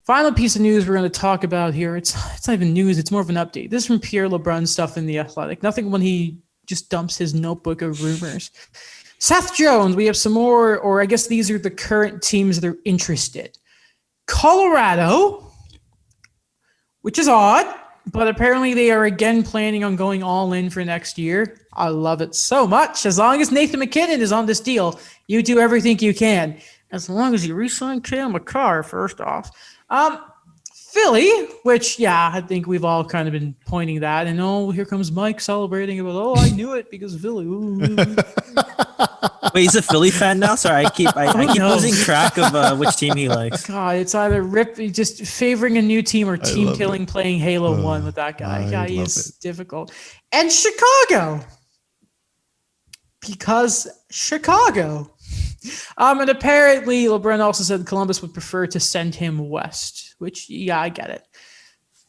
Final piece of news we're going to talk about here. It's not even news. It's more of an update. This is from Pierre LeBrun stuff in The Athletic. Nothing when he just dumps his notebook of rumors. Seth Jones, we have some more, or I guess these are the current teams that are interested. Colorado, which is odd, but apparently they are again planning on going all in for next year. I love it so much. As long as Nathan McKinnon is on this deal, you do everything you can. As long as you re-sign Cale Makar, first off. Philly, which, yeah, I think we've all kind of been pointing that. And, here comes Mike celebrating about, I knew it because Philly. Wait, he's a Philly fan now? Sorry, I keep losing track of which team he likes. God, it's either just favoring a new team or team killing playing Halo 1 with that guy. Yeah, he is difficult. And Chicago. Because Chicago. And apparently LeBrun also said Columbus would prefer to send him west, which, yeah, I get it.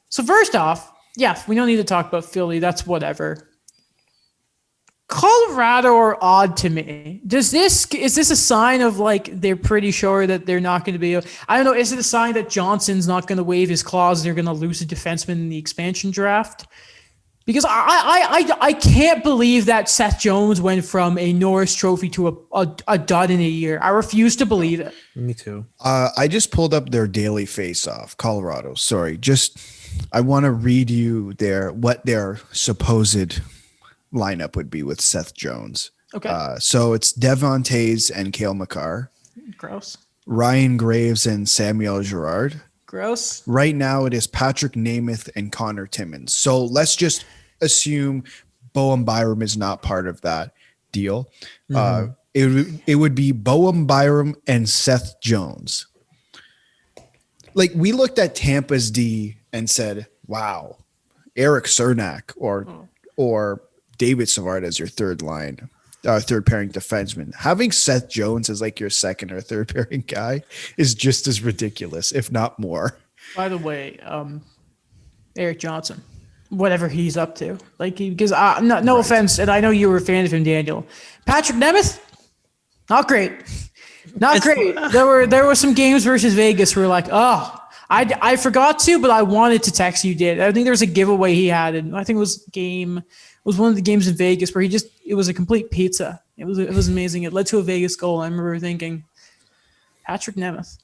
So first off, yeah, we don't need to talk about Philly. That's whatever. Colorado are odd to me. Is this a sign of they're pretty sure that they're not going to be? I don't know. Is it a sign that Johnson's not going to waive his clause? They're going to lose a defenseman in the expansion draft? Because I can't believe that Seth Jones went from a Norris Trophy to a dud in a year. I refuse to believe it. Me too. I just pulled up their daily face-off. Colorado. Sorry, I want to read you what their supposed lineup would be with Seth Jones. Okay. So it's Devon Tays and Cale Makar. Gross. Ryan Graves and Samuel Girard. Gross. Right now it is Patrick Nemeth and Connor Timmins. So let's just assume Boehm Byram is not part of that deal. Mm-hmm. It would be Boehm Byram and Seth Jones. We looked at Tampa's D and said, wow, Eric Cernak or David Savard as your third pairing defenseman. Having Seth Jones as your second or third pairing guy is just as ridiculous, if not more. By the way, Eric Johnson, whatever he's up to, because no offense, and I know you were a fan of him, Daniel. Patrick Nemeth, not great. There were some games versus Vegas where I forgot to, but I wanted to text you. Did I think there was a giveaway he had, and I think it was one of the games in Vegas where it was a complete pizza. It was amazing. It led to a Vegas goal. I remember thinking, Patrick Nemeth.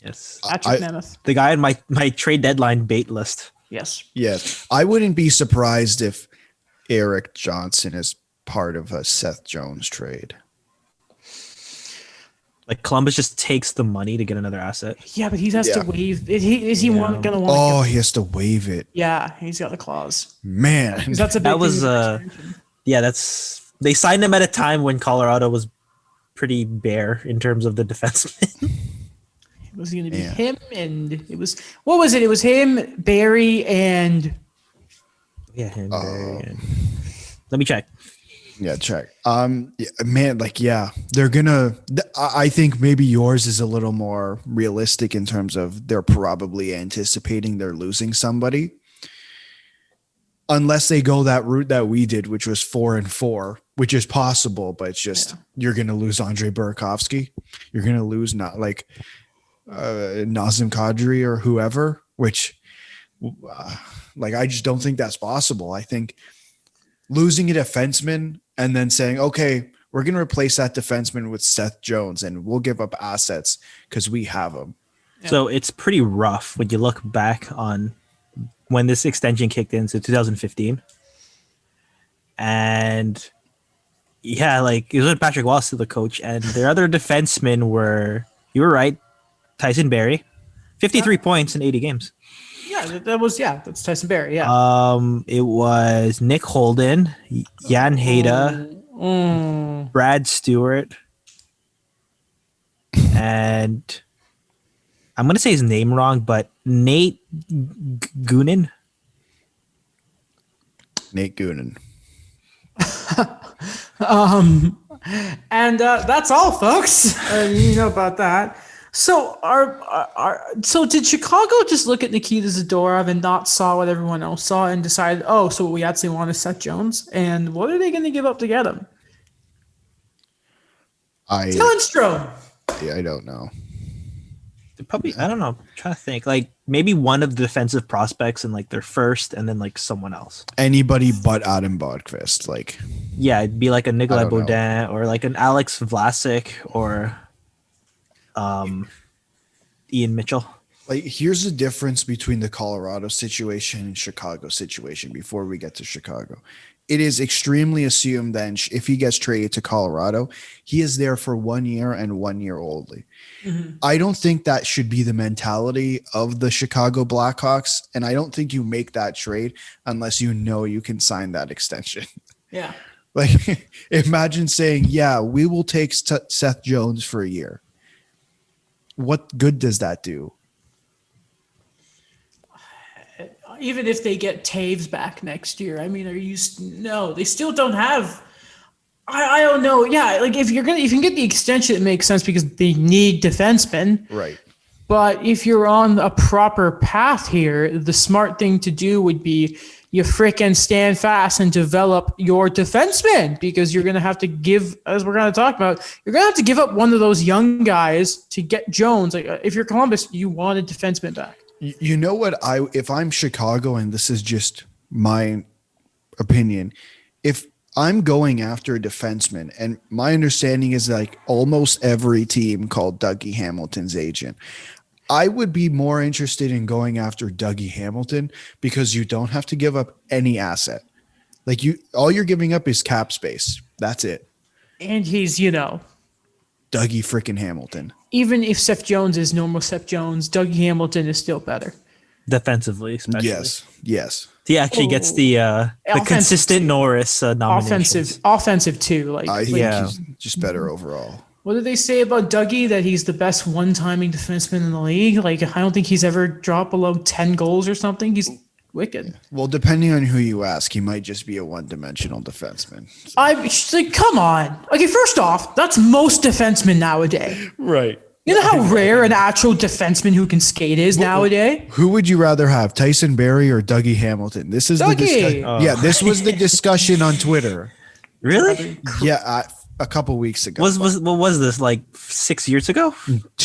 Yes. Patrick Nemeth. The guy on my trade deadline bait list. Yes. Yes. I wouldn't be surprised if Eric Johnson is part of a Seth Jones trade. Columbus just takes the money to get another asset. Yeah, but he has to waive. Is he going to want? Oh, he has to waive it. Yeah, he's got the clause. Man, that's a big. That was they signed him at a time when Colorado was pretty bare in terms of the defenseman. It was going to be him, and it was what was it? It was him, Barry, and him, Barry. And, let me check. Yeah, check. Man, they're gonna. I think maybe yours is a little more realistic in terms of they're probably anticipating they're losing somebody, unless they go that route that we did, which was 4-4, which is possible, but it's just you're gonna lose Andre Burakovsky, you're gonna lose Nazem Kadri or whoever, which I just don't think that's possible. I think losing a defenseman and then saying, okay, we're going to replace that defenseman with Seth Jones and we'll give up assets because we have them. Yeah. So it's pretty rough when you look back on when this extension kicked in, so 2015. And it was when Patrick Wallace was the coach, and their other defensemen were, you were right, Tyson Barrie, 53 points in 80 games. Yeah, that's Tyson Barrie. Yeah. It was Nick Holden, Jan Heda, Brad Stewart, and I'm gonna say his name wrong, but Nate Goonan. Nate Goonan. And that's all, folks. You know about that. So so did Chicago just look at Nikita Zadorov and not saw what everyone else saw and decide, so what we actually want is Seth Jones? And what are they going to give up to get him? Lundstrom. Yeah, I don't know. Probably, I don't know. I'm trying to think. Like maybe one of the defensive prospects in like their first, and then like someone else. Anybody but Adam Bodqvist. Like, Yeah, it'd be like a Nikolai don't know. Baudin or like an Alex Vlasic or Ian Mitchell. like here's the difference between the Colorado situation and Chicago situation before we get to Chicago. It is extremely assumed then if he gets traded to Colorado, he is there for 1 year and 1 year only. I don't think that should be the mentality of the Chicago Blackhawks. And I don't think you make that trade unless you know you can sign that extension. Yeah. Like, imagine saying, yeah, we will take Seth Jones for a year. What good does that do? Even if they get Taves back next year, I mean, no, they still don't have. I don't know. Yeah, like if you can get the extension, it makes sense because they need defensemen. Right. But if you're on a proper path here, the smart thing to do would be you frickin' stand fast and develop your defensemen because you're going to have to give, as we're going to talk about, you're going to have to give up one of those young guys to get Jones. Like if you're Columbus, you want a defenseman back. You know what? If I'm Chicago, and this is just my opinion, if I'm going after a defenseman, and my understanding is like almost every team called Dougie Hamilton's agent, I would be more interested in going after Dougie Hamilton because you don't have to give up any asset. Like all you're giving up is cap space. That's it. And he's, Dougie freaking Hamilton. Even if Seth Jones is normal Seth Jones, Dougie Hamilton is still better. Defensively, especially. Yes. He actually gets the consistent Norris nomination. Offensive too. I think he's just better overall. What did they say about Dougie? That he's the best one-timing defenseman in the league? Like, I don't think he's ever dropped below 10 goals or something. He's wicked. Well, depending on who you ask, he might just be a one-dimensional defenseman. So. Like, come on. Okay, first off, that's most defensemen nowadays. Right. You know how rare an actual defenseman who can skate is nowadays? Who would you rather have, Tyson Barrie or Dougie Hamilton? This is the discussion. Yeah, this was the discussion on Twitter. Really? Yeah, a couple weeks ago. What was this, like 6 years ago?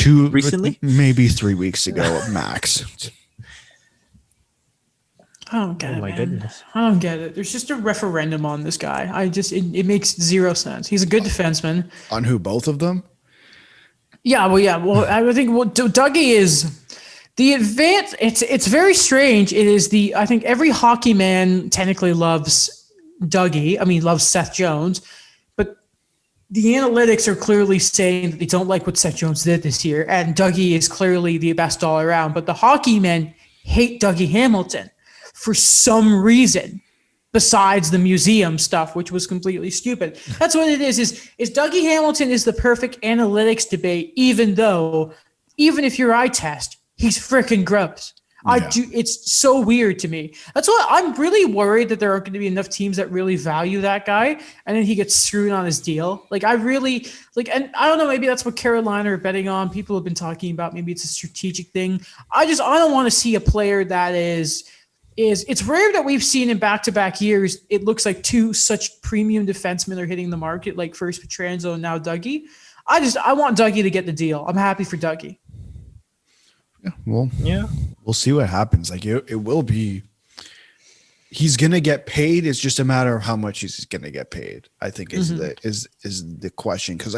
Recently? Maybe 3 weeks ago, max. I don't get it. My goodness. I don't get it. There's just a referendum on this guy. It makes zero sense. He's a good defenseman. On who? Both of them? Yeah. Well, I think Dougie is the advance. It's very strange. It is I think every hockey man technically loves Dougie. I mean, loves Seth Jones, but the analytics are clearly saying that they don't like what Seth Jones did this year, and Dougie is clearly the best all around. But the hockey men hate Dougie Hamilton for some reason, besides the museum stuff, which was completely stupid. That's what it is Dougie Hamilton is the perfect analytics debate, even if your eye test, he's freaking gross. Yeah. It's so weird to me. That's why I'm really worried that there aren't going to be enough teams that really value that guy, and then he gets screwed on his deal. Like I really and I don't know, maybe that's what Carolina are betting on. People have been talking about maybe it's a strategic thing. I don't want to see a player that it's rare that we've seen in back-to-back years. It looks like two such premium defensemen are hitting the market, like first Pietrangelo and now Dougie. I want Dougie to get the deal. I'm happy for Dougie. Yeah, well, we'll see what happens. Like it will be. He's gonna get paid. It's just a matter of how much he's gonna get paid. I think is the question, because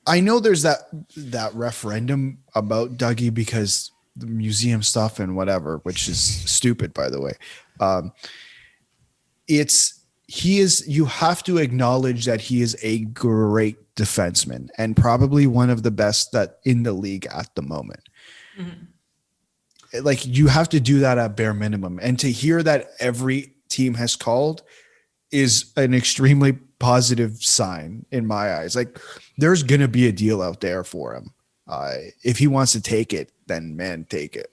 I know there's that referendum about Dougie because the museum stuff and whatever, which is stupid, by the way. You have to acknowledge that he is a great defenseman and probably one of the best that in the league at the moment. Mm-hmm. Like you have to do that at bare minimum. And to hear that every team has called is an extremely positive sign in my eyes. Like there's going to be a deal out there for him. If he wants to take it, then man, take it.